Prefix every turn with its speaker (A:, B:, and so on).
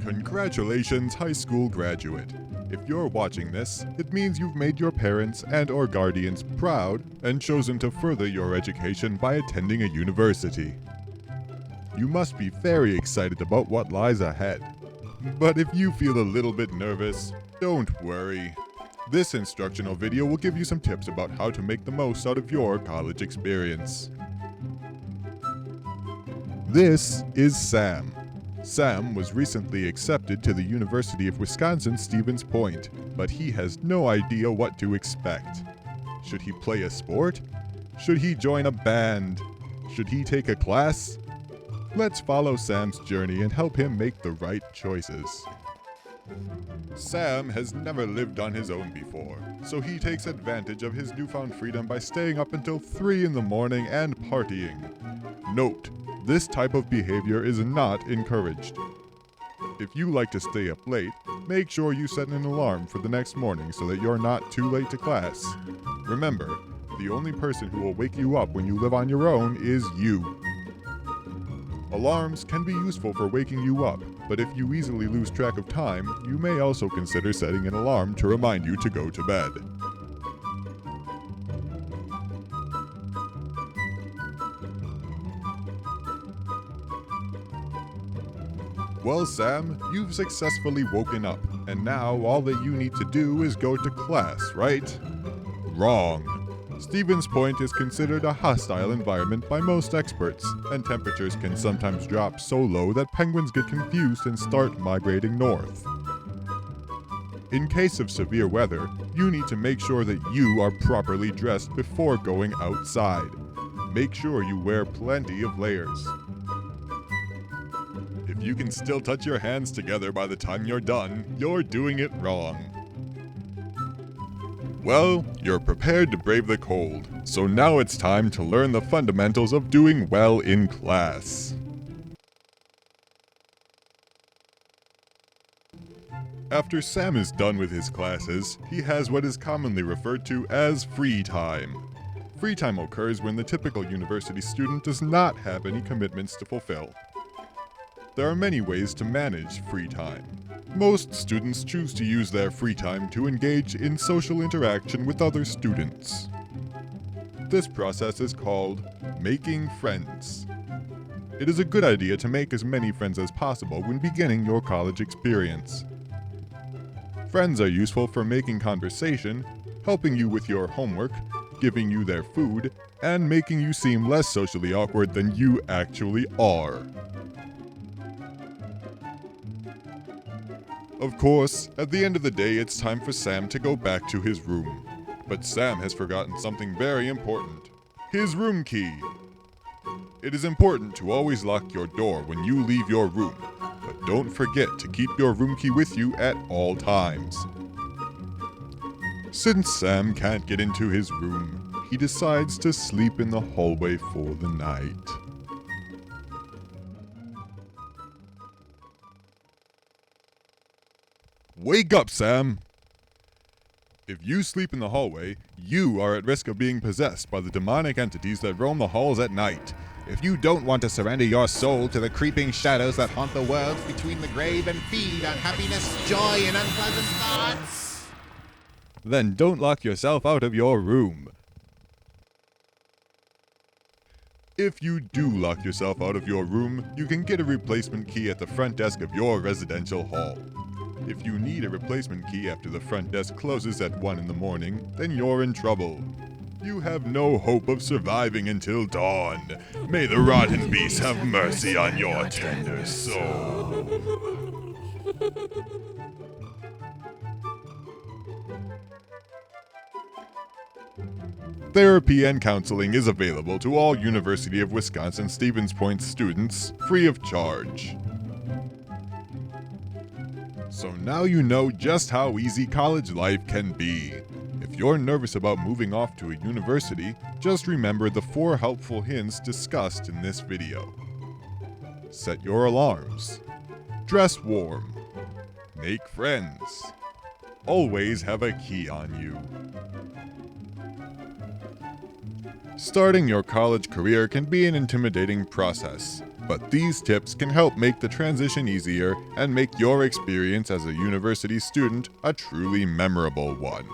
A: Congratulations, high school graduate. If you're watching this, it means you've made your parents and/or guardians proud and chosen to further your education by attending a university. You must be very excited about what lies ahead. But if you feel a little bit nervous, don't worry. This instructional video will give you some tips about how to make the most out of your college experience. This is Sam. Sam was recently accepted to the University of Wisconsin-Stevens Point, but he has no idea what to expect. Should he play a sport? Should he join a band? Should he take a class? Let's follow Sam's journey and help him make the right choices. Sam has never lived on his own before, so he takes advantage of his newfound freedom by staying up until 3 in the morning and partying. Note: this type of behavior is not encouraged. If you like to stay up late, make sure you set an alarm for the next morning so that you're not too late to class. Remember, the only person who will wake you up when you live on your own is you. Alarms can be useful for waking you up, but if you easily lose track of time, you may also consider setting an alarm to remind you to go to bed. Well, Sam, you've successfully woken up, and now all that you need to do is go to class, right? Wrong. Stevens Point is considered a hostile environment by most experts, and temperatures can sometimes drop so low that penguins get confused and start migrating north. In case of severe weather, you need to make sure that you are properly dressed before going outside. Make sure you wear plenty of layers. If you can still touch your hands together by the time you're done, you're doing it wrong. Well, you're prepared to brave the cold, so now it's time to learn the fundamentals of doing well in class. After Sam is done with his classes, he has what is commonly referred to as free time. Free time occurs when the typical university student does not have any commitments to fulfill. There are many ways to manage free time. Most students choose to use their free time to engage in social interaction with other students. This process is called making friends. It is a good idea to make as many friends as possible when beginning your college experience. Friends are useful for making conversation, helping you with your homework, giving you their food, and making you seem less socially awkward than you actually are. Of course, at the end of the day, it's time for Sam to go back to his room. But Sam has forgotten something very important: his room key. It is important to always lock your door when you leave your room, but don't forget to keep your room key with you at all times. Since Sam can't get into his room, he decides to sleep in the hallway for the night. Wake up, Sam! If you sleep in the hallway, you are at risk of being possessed by the demonic entities that roam the halls at night.
B: If you don't want to surrender your soul to the creeping shadows that haunt the worlds between the grave and feed on happiness, joy, and unpleasant thoughts,
A: then don't lock yourself out of your room. If you do lock yourself out of your room, you can get a replacement key at the front desk of your residential hall. If you need a replacement key after the front desk closes at 1 in the morning, then you're in trouble. You have no hope of surviving until dawn. May the rotten beast have mercy on your tender soul. Therapy and counseling is available to all University of Wisconsin-Stevens Point students, free of charge. So now you know just how easy college life can be. If you're nervous about moving off to a university, just remember the 4 helpful hints discussed in this video. Set your alarms. Dress warm. Make friends. Always have a key on you. Starting your college career can be an intimidating process, but these tips can help make the transition easier and make your experience as a university student a truly memorable one.